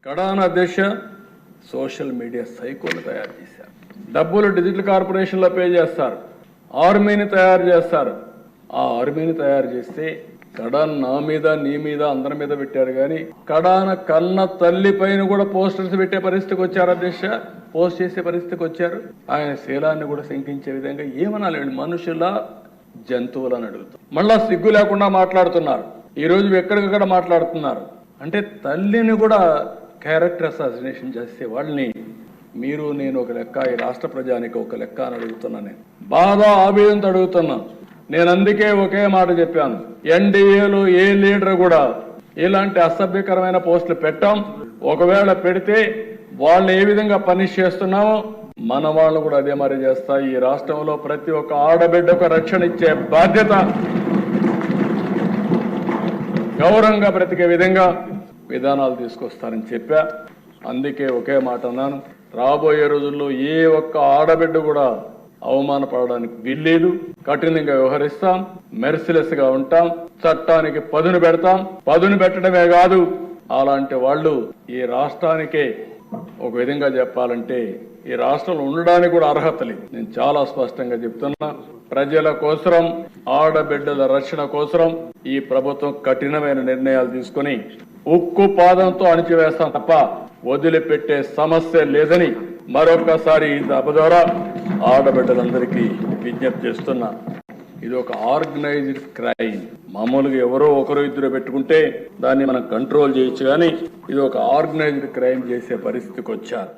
కడాన దశ social media సైకోను తయారు చేశారు. డబ్బులు డిజిటల్ కార్పొరేషన్లో పే చేస్తారు, ఆర్మీని తయారు చేస్తారు. ఆ ఆర్మీని తయారు చేస్తే కడాన్ నా మీద నీ మీద అందరి మీద పెట్టారు. కానీ కడాన కన్న తల్లి పైన కూడా పోస్టర్స్ పెట్టే పరిస్థితికి వచ్చారు. అధ్యక్ష పోస్ట్ చేసే పరిస్థితికి వచ్చారు. ఆయన శీలాన్ని కూడా శంకించే విధంగా ఏమనాలి, మనుషుల జంతువులని అడుగుతారు. మళ్ళా సిగ్గు లేకుండా మాట్లాడుతున్నారు. ఈ రోజు ఎక్కడికక్కడ మాట్లాడుతున్నారు. అంటే తల్లిని కూడా క్యారెక్టర్ అసాసినేషన్ చేసే వాళ్ళని మీరు నేను ఒక లెక్క, ఈ రాష్ట్ర ప్రజానికి ఒక లెక్క అని అడుగుతున్నా. నేను బాధ ఆవేదనతో అడుగుతున్నా. నేను అందుకే ఒకే మాట చెప్పాను, ఎన్డీఏలో ఏ లీడర్ కూడా ఇలాంటి అసభ్యకరమైన పోస్టులు పెట్టాం. ఒకవేళ పెడితే వాళ్ళని ఏ విధంగా పనిష్ చేస్తున్నామో మన వాళ్ళు కూడా అదే మరి చేస్తా. ఈ రాష్ట్రంలో ప్రతి ఒక్క ఆడబిడ్డకు రక్షణ ఇచ్చే బాధ్యత, గౌరవంగా బ్రతికే విధంగా విధానాలు తీసుకొస్తారని చెప్పా. అందుకే ఒకే మాట అన్నాను, రాబోయే రోజుల్లో ఏ ఒక్క ఆడబిడ్డ కూడా అవమానపడడానికి వీల్లేదు. కఠినంగా వ్యవహరిస్తాం, మెర్సిలెస్ గా ఉంటాం, చట్టానికి పదును పెడతాం. పదును పెట్టడమే కాదు, అలాంటి వాళ్ళు ఈ రాష్ట్రానికే ఒక విధంగా చెప్పాలంటే ఈ రాష్ట్రంలో ఉండడానికి కూడా అర్హత లేదు. నేను చాలా స్పష్టంగా చెప్తున్నా, ప్రజల కోసరం, ఆడబిడ్డల రక్షణ కోసరం ఈ ప్రభుత్వం కఠినమైన నిర్ణయాలు తీసుకుని ఉక్కు పాదంతో అణిచివేస్తాం తప్ప వదిలిపెట్టే సమస్య లేదని మరొకసారి ఈ సభ ద్వారా ఆడబిడ్డలందరికీ విజ్ఞప్తి చేస్తున్నా. ఇది ఒక ఆర్గనైజ్డ్ క్రైమ్. మామూలుగా ఎవరో ఒకరు ఇద్దరు పెట్టుకుంటే దాన్ని మనం కంట్రోల్ చేయొచ్చు, కానీ ఇది ఒక ఆర్గనైజ్డ్ క్రైమ్ చేసే పరిస్థితికి వచ్చారు.